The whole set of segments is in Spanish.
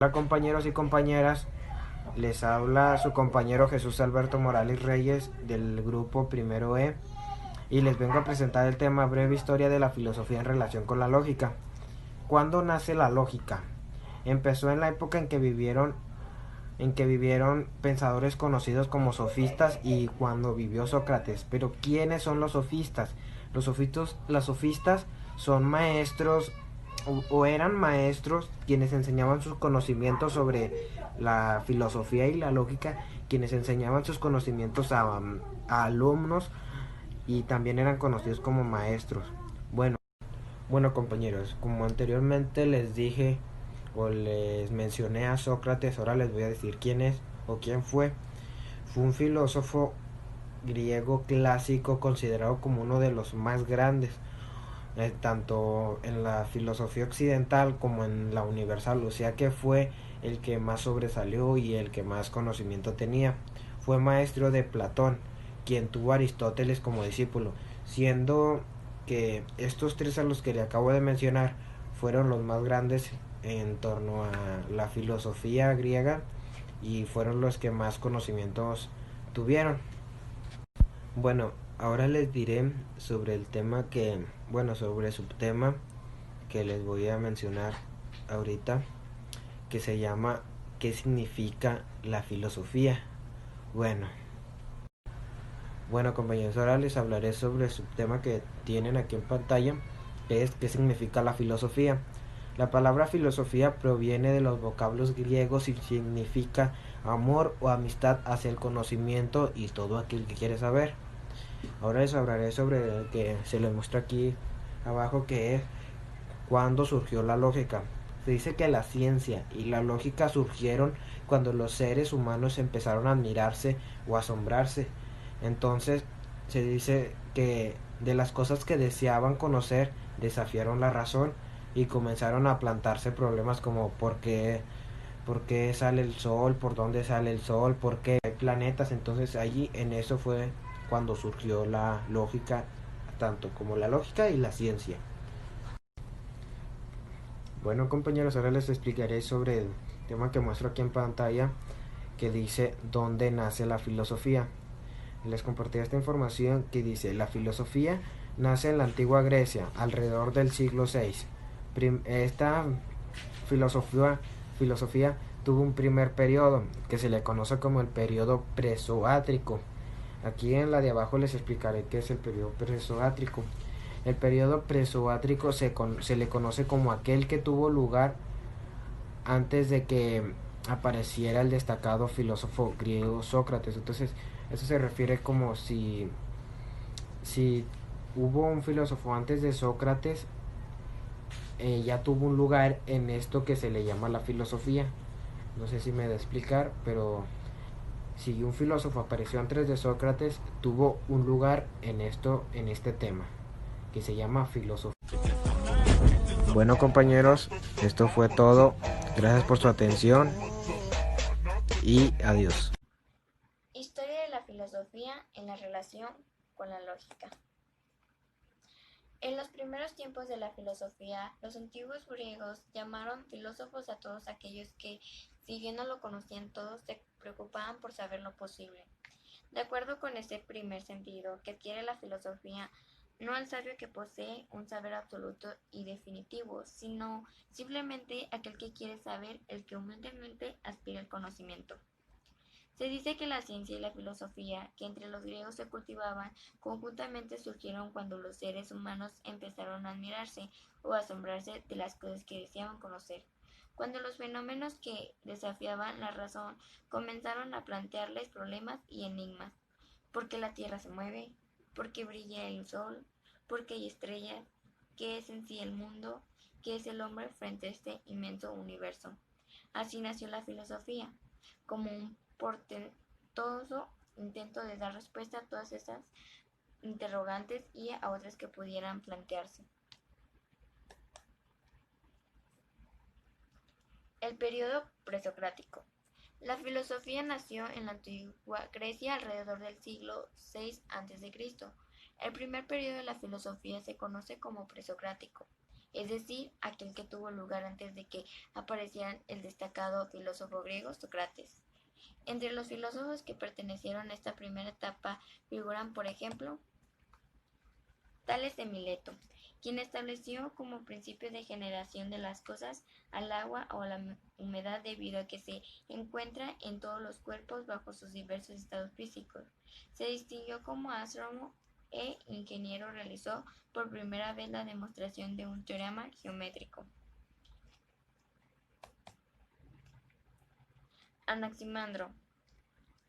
Hola compañeros y compañeras, les habla su compañero Jesús Alberto Morales Reyes del grupo Primero E y les vengo a presentar el tema breve historia de la filosofía en relación con la lógica. ¿Cuándo nace la lógica? Empezó en la época en que vivieron pensadores conocidos como sofistas y cuando vivió Sócrates. Pero ¿quiénes son los sofistas? Los sofistas son maestros o eran maestros quienes enseñaban sus conocimientos sobre la filosofía y la lógica, quienes enseñaban sus conocimientos a alumnos y también eran conocidos como maestros. Bueno, bueno compañeros, como anteriormente les dije o les mencioné a Sócrates, ahora les voy a decir quién es o quién fue. Fue un filósofo griego clásico considerado como uno de los más grandes, tanto en la filosofía occidental como en la universal, o sea que fue el que más sobresalió y el que más conocimiento tenía. Fue maestro de Platón, quien tuvo a Aristóteles como discípulo, siendo que estos tres a los que le acabo de mencionar fueron los más grandes en torno a la filosofía griega y fueron los que más conocimientos tuvieron. Bueno, ahora les diré sobre el tema sobre el subtema que les voy a mencionar ahorita, que se llama ¿qué significa la filosofía? Bueno, bueno compañeros, ahora les hablaré sobre el subtema que tienen aquí en pantalla, que es ¿qué significa la filosofía? La palabra filosofía proviene de los vocablos griegos y significa amor o amistad hacia el conocimiento y todo aquel que quiere saber. Ahora les hablaré sobre el que se les muestra aquí abajo, que es cuándo surgió la lógica. Se dice que la ciencia y la lógica surgieron cuando los seres humanos empezaron a admirarse o asombrarse. Entonces se dice que de las cosas que deseaban conocer desafiaron la razón y comenzaron a plantarse problemas como por qué sale el sol, por dónde sale el sol, por qué hay planetas. Entonces allí en eso fue cuando surgió la lógica, tanto como la lógica y la ciencia. Bueno compañeros, ahora les explicaré sobre el tema que muestro aquí en pantalla, que dice ¿dónde nace la filosofía? Les compartiré esta información que dice la filosofía nace en la antigua Grecia alrededor del siglo VI. Esta filosofía, filosofía tuvo un primer periodo que se le conoce como el periodo presoátrico. Aquí en la de abajo les explicaré qué es el periodo presoátrico. El periodo presoátrico se le conoce como aquel que tuvo lugar antes de que apareciera el destacado filósofo griego Sócrates. Entonces, eso se refiere como si hubo un filósofo antes de Sócrates, ya tuvo un lugar en esto que se le llama la filosofía. No sé si me da a explicar, pero si un filósofo apareció antes de Sócrates, tuvo un lugar en esto, en este tema, que se llama filosofía. Bueno compañeros, esto fue todo. Gracias por su atención y adiós. Historia de la filosofía en la relación con la lógica. En los primeros tiempos de la filosofía, los antiguos griegos llamaron filósofos a todos aquellos que, si bien no lo conocían todos, se preocupaban por saber lo posible. De acuerdo con este primer sentido que adquiere la filosofía, no al sabio que posee un saber absoluto y definitivo, sino simplemente aquel que quiere saber, el que humildemente aspira al conocimiento. Se dice que la ciencia y la filosofía, que entre los griegos se cultivaban, conjuntamente surgieron cuando los seres humanos empezaron a admirarse o asombrarse de las cosas que deseaban conocer. Cuando los fenómenos que desafiaban la razón comenzaron a plantearles problemas y enigmas. ¿Por qué la Tierra se mueve? ¿Por qué brilla el sol? ¿Por qué hay estrellas? ¿Qué es en sí el mundo? ¿Qué es el hombre frente a este inmenso universo? Así nació la filosofía, como un portentoso intento de dar respuesta a todas esas interrogantes y a otras que pudieran plantearse. El periodo presocrático. La filosofía nació en la antigua Grecia alrededor del siglo VI a.C. El primer periodo de la filosofía se conoce como presocrático. es decir, aquel que tuvo lugar antes de que apareciera el destacado filósofo griego Sócrates. Entre los filósofos que pertenecieron a esta primera etapa figuran, por ejemplo, Tales de Mileto, quien estableció como principio de generación de las cosas al agua o a la humedad debido a que se encuentra en todos los cuerpos bajo sus diversos estados físicos. Se distinguió como astrónomo e ingeniero, realizó por primera vez la demostración de un teorema geométrico. Anaximandro,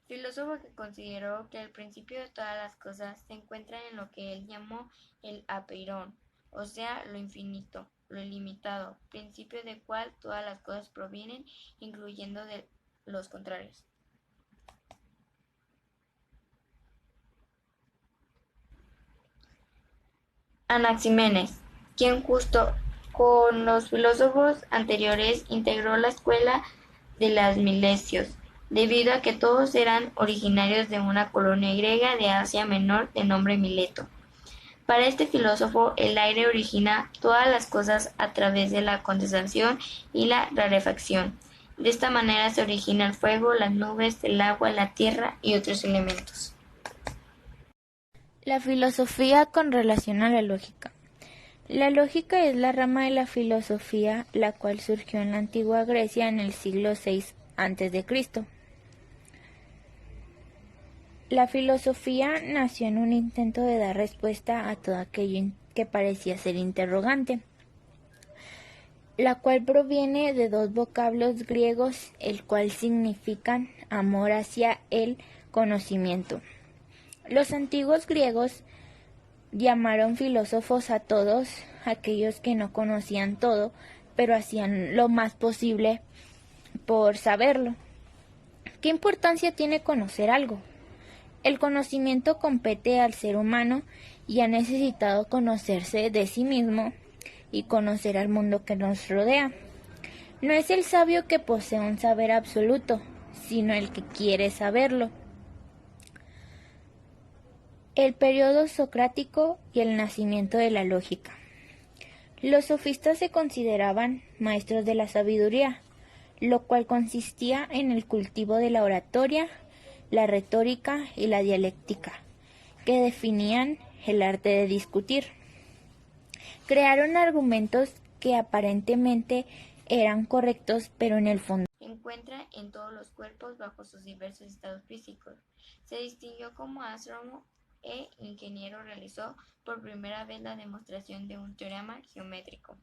filósofo que consideró que el principio de todas las cosas se encuentra en lo que él llamó el apeirón, o sea, lo infinito, lo ilimitado, principio del cual todas las cosas provienen, incluyendo de los contrarios. Anaxímenes, quien justo con los filósofos anteriores integró la escuela de los milesios, debido a que todos eran originarios de una colonia griega de Asia Menor de nombre Mileto. Para este filósofo, el aire origina todas las cosas a través de la condensación y la rarefacción. De esta manera se origina el fuego, las nubes, el agua, la tierra y otros elementos. La filosofía con relación a la lógica. La lógica es la rama de la filosofía la cual surgió en la antigua Grecia en el siglo VI a.C. La filosofía nació en un intento de dar respuesta a todo aquello que parecía ser interrogante, la cual proviene de dos vocablos griegos, el cual significan amor hacia el conocimiento. Los antiguos griegos llamaron filósofos a todos aquellos que no conocían todo, pero hacían lo más posible por saberlo. ¿Qué importancia tiene conocer algo? El conocimiento compete al ser humano y ha necesitado conocerse de sí mismo y conocer al mundo que nos rodea. No es el sabio que posee un saber absoluto, sino el que quiere saberlo. El periodo socrático y el nacimiento de la lógica. Los sofistas se consideraban maestros de la sabiduría, lo cual consistía en el cultivo de la oratoria, la retórica y la dialéctica, que definían el arte de discutir. Crearon argumentos que aparentemente eran correctos, pero en el fondo se encuentra en todos los cuerpos bajo sus diversos estados físicos. Se distinguió como astrónomo e ingeniero, realizó por primera vez la demostración de un teorema geométrico.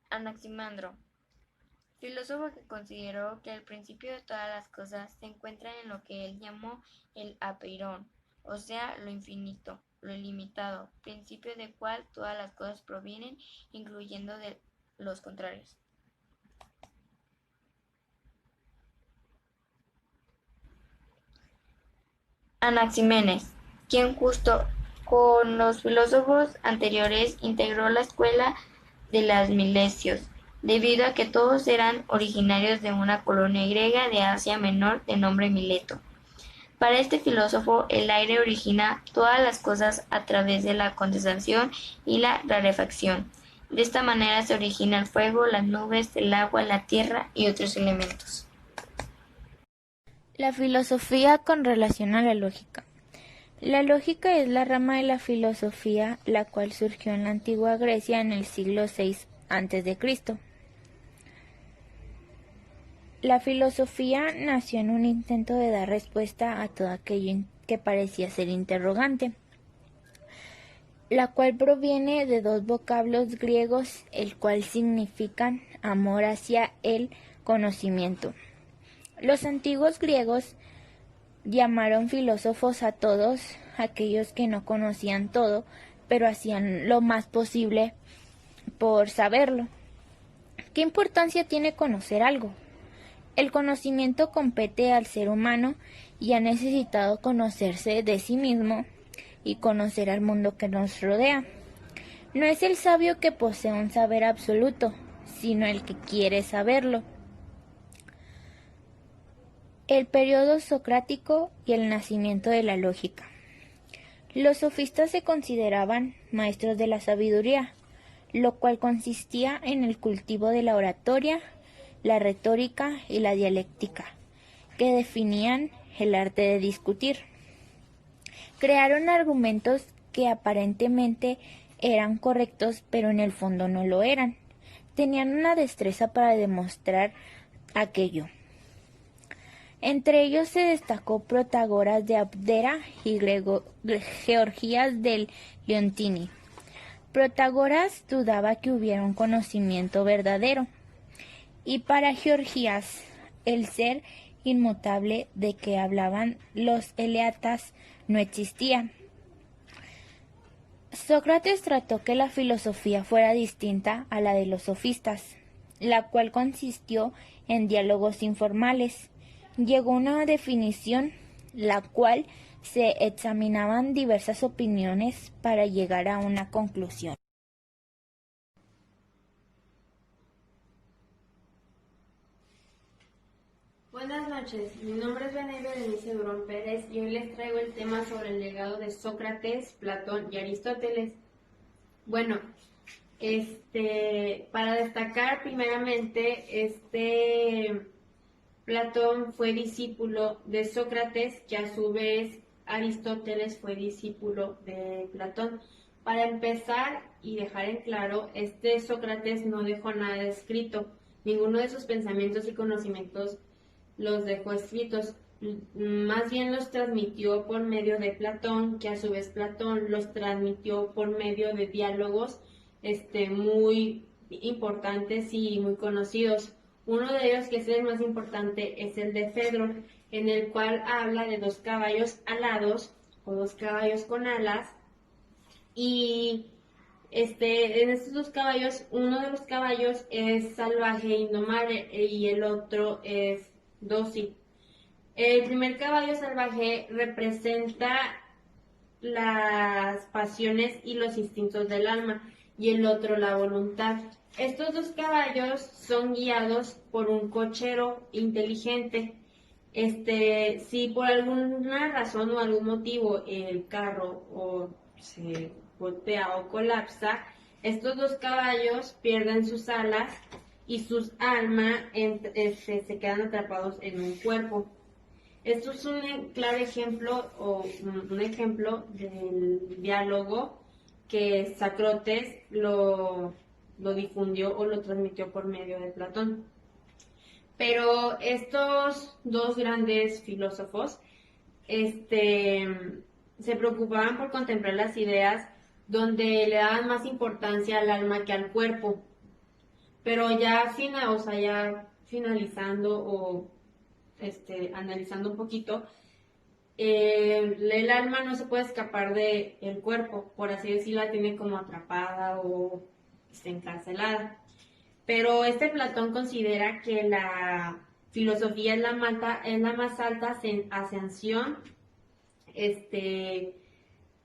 Anaximandro, filósofo que consideró que el principio de todas las cosas se encuentra en lo que él llamó el apeirón, o sea, lo infinito, lo ilimitado, principio del cual todas las cosas provienen, incluyendo de los contrarios. Anaxímenes, quien justo con los filósofos anteriores integró la escuela de los milesios, debido a que todos eran originarios de una colonia griega de Asia Menor de nombre Mileto. Para este filósofo, el aire origina todas las cosas a través de la condensación y la rarefacción. De esta manera se origina el fuego, las nubes, el agua, la tierra y otros elementos. La filosofía con relación a la lógica. La lógica es la rama de la filosofía la cual surgió en la antigua Grecia en el siglo VI a.C. La filosofía nació en un intento de dar respuesta a todo aquello que parecía ser interrogante, la cual proviene de dos vocablos griegos, el cual significan amor hacia el conocimiento. Los antiguos griegos llamaron filósofos a todos aquellos que no conocían todo, pero hacían lo más posible por saberlo. ¿Qué importancia tiene conocer algo? El conocimiento compete al ser humano y ha necesitado conocerse de sí mismo y conocer al mundo que nos rodea. No es el sabio que posee un saber absoluto, sino el que quiere saberlo. El periodo socrático y el nacimiento de la lógica. Los sofistas se consideraban maestros de la sabiduría, lo cual consistía en el cultivo de la oratoria, la retórica y la dialéctica, que definían el arte de discutir. Crearon argumentos que aparentemente eran correctos, pero en el fondo no lo eran. Tenían una destreza para demostrar aquello. Entre ellos se destacó Protágoras de Abdera y Georgías del Leontini. Protágoras dudaba que hubiera un conocimiento verdadero, y para Georgías el ser inmutable de que hablaban los eleatas no existía. Sócrates trató que la filosofía fuera distinta a la de los sofistas, la cual consistió en diálogos informales. Llegó a una definición, la cual se examinaban diversas opiniones para llegar a una conclusión. Buenas noches, mi nombre es Bené Berenice Durón Pérez y hoy les traigo el tema sobre el legado de Sócrates, Platón y Aristóteles. Bueno, para destacar primeramente, Platón fue discípulo de Sócrates, que a su vez Aristóteles fue discípulo de Platón. Para empezar y dejar en claro, Sócrates no dejó nada escrito, ninguno de sus pensamientos y conocimientos los dejó escritos, más bien los transmitió por medio de Platón, que a su vez Platón los transmitió por medio de diálogos muy importantes y muy conocidos. Uno de ellos, que es el más importante, es el de Fedro, en el cual habla de dos caballos alados o dos caballos con alas, y en estos dos caballos, uno de los caballos es salvaje e indomable y el otro es dócil. El primer caballo salvaje representa las pasiones y los instintos del alma y el otro la voluntad. Estos dos caballos son guiados por un cochero inteligente. Si por alguna razón o algún motivo el carro se voltea o colapsa, estos dos caballos pierden sus alas y sus almas se quedan atrapados en un cuerpo. Esto es un claro ejemplo un ejemplo del diálogo que Sócrates lo difundió o lo transmitió por medio de Platón. Pero estos dos grandes filósofos se preocupaban por contemplar las ideas donde le daban más importancia al alma que al cuerpo. Pero ya finalizando o analizando un poquito, el alma no se puede escapar del cuerpo, por así decirlo, la tiene como atrapada o está encarcelada. Pero Platón considera que la filosofía es la más alta ascensión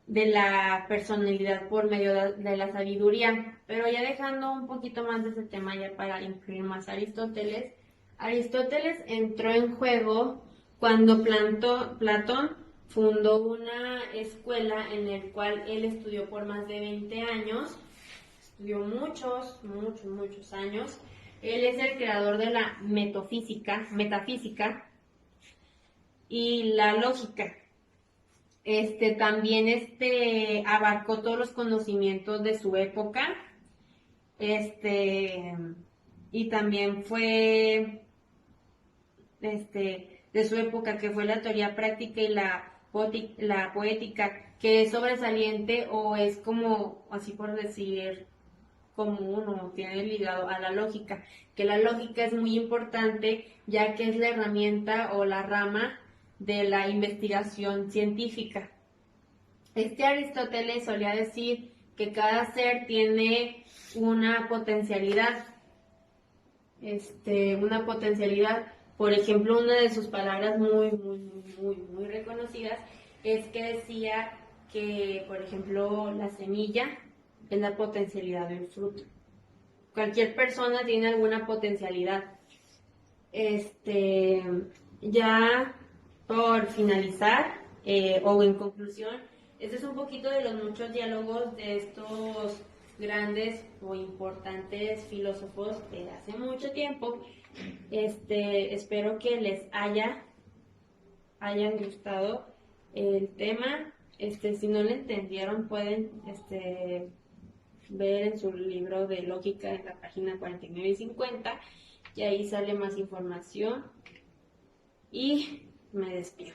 de la personalidad por medio de la sabiduría. Pero ya dejando un poquito más de ese tema, ya para incluir más a Aristóteles, Aristóteles entró en juego cuando Platón fundó una escuela en la cual él estudió por más de 20 años, estudió muchos años. Él es el creador de la metafísica y la lógica. También abarcó todos los conocimientos de su época, y también fue de su época, que fue la teoría práctica y la poética, que es sobresaliente o es como, así por decir, común o tiene ligado a la lógica, que la lógica es muy importante ya que es la herramienta o la rama de la investigación científica. Aristóteles solía decir que cada ser tiene una potencialidad, por ejemplo, una de sus palabras muy reconocidas es que decía que, por ejemplo, la semilla es la potencialidad del fruto. Cualquier persona tiene alguna potencialidad. Ya por finalizar, o en conclusión, Este es un poquito de los muchos diálogos de estos grandes o importantes filósofos de hace mucho tiempo. Espero que les hayan gustado el tema. Si no lo entendieron, pueden ver en su libro de lógica en la página 49 y 50, y ahí sale más información. Y me despido.